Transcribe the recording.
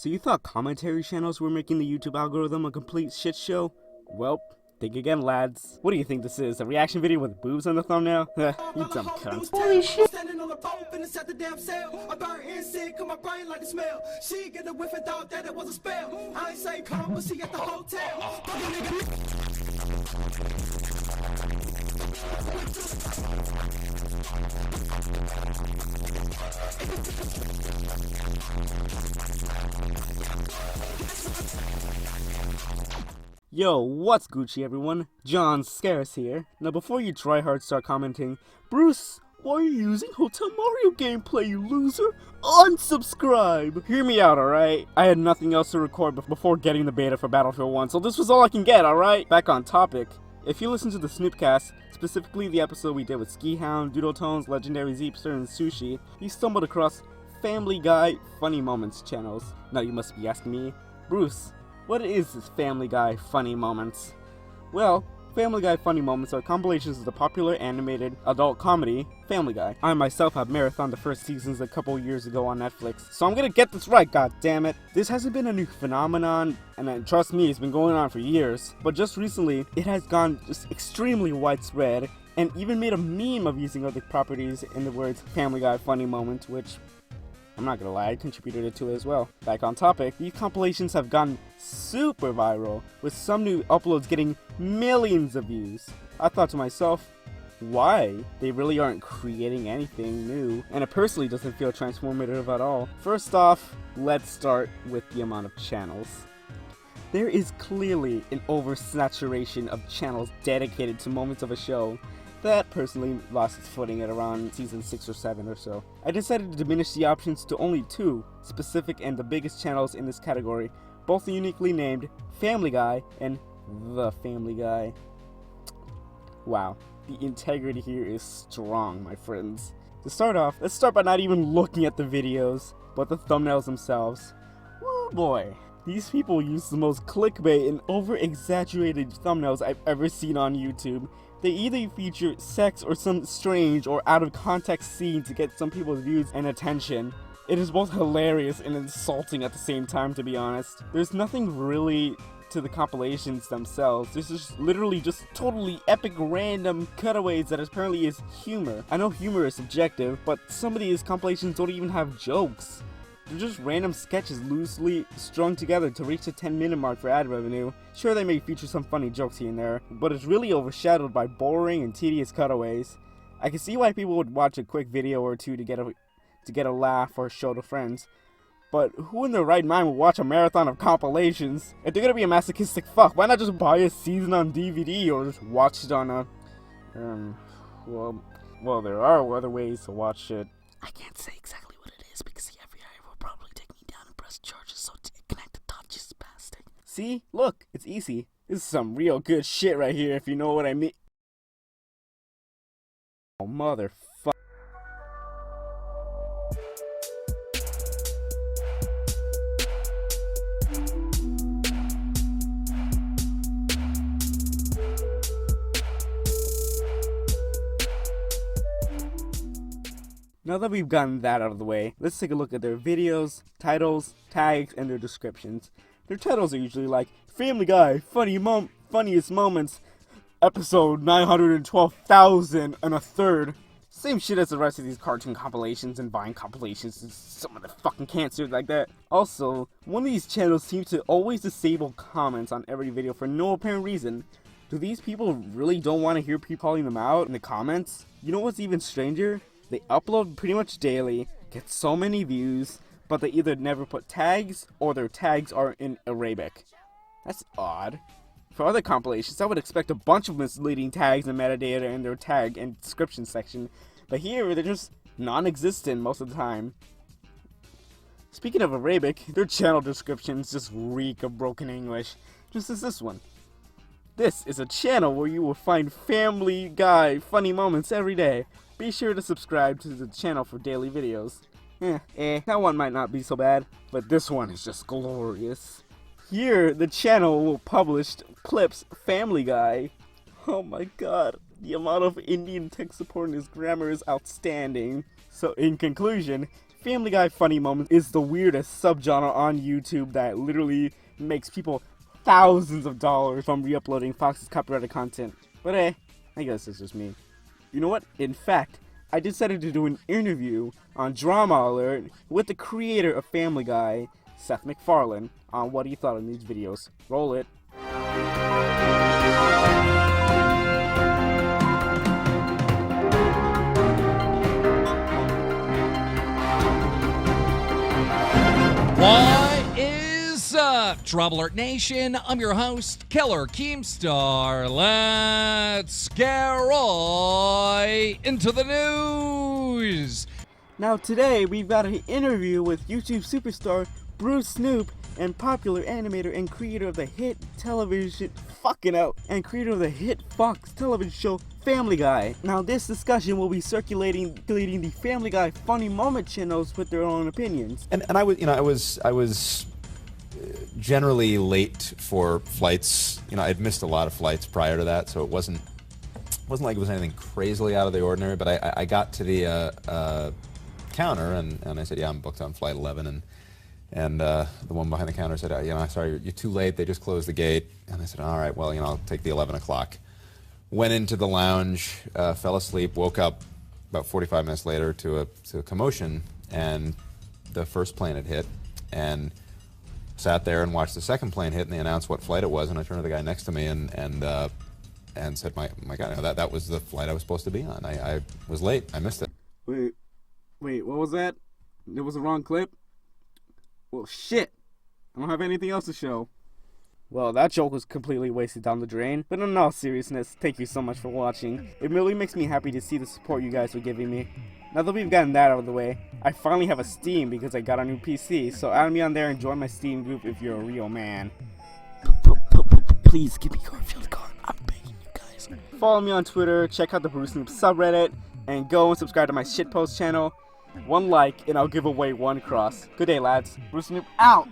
So you thought commentary channels were making the YouTube algorithm a complete shit show? Well, think again, lads. What do you think this is? A reaction video with boobs on the thumbnail? You dumb cunt. Holy shit. Standing on the boat, finna set the damn sail. I burn insect, cause my brain like the smell. She get the whiff and thought that it was a spell. I ain't say come, but she at the hotel. Fucking nigga. Yo, what's Gucci everyone? John Scarce here. Now before you tryhard start commenting, Bruce, why are you using Hotel Mario gameplay, you loser? Unsubscribe! Hear me out, alright? I had nothing else to record before getting the beta for Battlefield 1, so this was all I can get, alright? Back on topic. If you listen to the Snoopcast, specifically the episode we did with Ski Hound, Doodletones, Legendary Zeepster, and Sushi, you stumbled across Family Guy Funny Moments channels. Now you must be asking me, Bruce, what is this Family Guy Funny Moments? Well, Family Guy Funny Moments are compilations of the popular animated adult comedy Family Guy. I myself have marathoned the first seasons a couple years ago on Netflix, so I'm gonna get this right, goddammit. This hasn't been a new phenomenon, and trust me, it's been going on for years. But just recently, it has gone just extremely widespread, and even made a meme of using other properties in the words Family Guy Funny Moments, which, I'm not gonna lie, I contributed to it as well. Back on topic, these compilations have gone super viral, with some new uploads getting millions of views. I thought to myself, why? They really aren't creating anything new, and it personally doesn't feel transformative at all. First off, let's start with the amount of channels. There is clearly an oversaturation of channels dedicated to moments of a show that personally lost its footing at around season 6 or 7 or so. I decided to diminish the options to only 2 specific and the biggest channels in this category, both uniquely named Family Guy and The Family Guy. Wow, the integrity here is strong, my friends. To start off, let's start by not even looking at the videos, but the thumbnails themselves. Woo boy. These people use the most clickbait and over-exaggerated thumbnails I've ever seen on YouTube. They either feature sex or some strange or out-of-context scene to get some people's views and attention. It is both hilarious and insulting at the same time, to be honest. There's nothing really to the compilations themselves. This is literally just totally epic random cutaways that apparently is humor. I know humor is subjective, but some of these compilations don't even have jokes. They're just random sketches loosely strung together to reach the 10-minute mark for ad revenue. Sure, they may feature some funny jokes here and there, but it's really overshadowed by boring and tedious cutaways. I can see why people would watch a quick video or two to get a laugh or show to friends, but who in their right mind would watch a marathon of compilations? If they're gonna be a masochistic fuck, why not just buy a season on DVD or just watch it on a... well, there are other ways to watch it. I can't say exactly what it is because Xavier will probably take me down and press charges, so connect the dots, you spastic. See? Look, it's easy. This is some real good shit right here, if you know what I mean. Oh, motherfucker. Now that we've gotten that out of the way, let's take a look at their videos, titles, tags, and their descriptions. Their titles are usually like, Family Guy, Funniest Moments, episode 912,000 and a third. Same shit as the rest of these cartoon compilations and Vine compilations and some of the fucking cancer like that. Also, one of these channels seems to always disable comments on every video for no apparent reason. Do these people really don't want to hear people calling them out in the comments? You know what's even stranger? They upload pretty much daily, get so many views, but they either never put tags or their tags are in Arabic. That's odd. For other compilations, I would expect a bunch of misleading tags and metadata in their tag and description section, but here they're just non-existent most of the time. Speaking of Arabic, their channel descriptions just reek of broken English, just as this one. This is a channel where you will find Family Guy funny moments every day. Be sure to subscribe to the channel for daily videos. That one might not be so bad, but this one is just glorious. Here, the channel will publish clips Family Guy. Oh my god, the amount of Indian tech support in his grammar is outstanding. So in conclusion, Family Guy funny moments is the weirdest subgenre on YouTube that literally makes people thousands of dollars from re-uploading Fox's copyrighted content. But hey, I guess it's just me. You know what? In fact, I decided to do an interview on Drama Alert with the creator of Family Guy, Seth MacFarlane, on what he thought of these videos. Roll it. What is up, Drama Alert Nation? I'm your host, Killer Keemstar. Let's get right into the news. Now today, we've got an interview with YouTube superstar Brucesnoop and popular animator and creator of the hit television creator of the hit Fox television show Family Guy. Now this discussion will be circulating the Family Guy funny moment channels with their own opinions. And I was generally late for flights. I'd missed a lot of flights prior to that, so it wasn't like it was anything crazily out of the ordinary. But I got to the counter and I said, yeah, I'm booked on flight 11, and the one behind the counter said, sorry, you're too late. They just closed the gate. And I said, all right, well, I'll take the 11 o'clock. Went into the lounge, fell asleep, woke up about 45 minutes later to a commotion, and the first plane had hit, and sat there and watched the second plane hit, and they announced what flight it was, and I turned to the guy next to me and said, my God, that was the flight I was supposed to be on. I was late. I missed it. Wait, what was that? It was the wrong clip? Well, shit. I don't have anything else to show. Well, that joke was completely wasted down the drain. But in all seriousness, thank you so much for watching. It really makes me happy to see the support you guys are giving me. Now that we've gotten that out of the way, I finally have a Steam because I got a new PC. So add me on there and join my Steam group if you're a real man. Please give me Garfield card. I'm begging you guys. Follow me on Twitter, check out the Brucesnoop subreddit, and go and subscribe to my shitpost channel. 1 like and I'll give away 1 cross. Good day, lads. Brucesnoop out!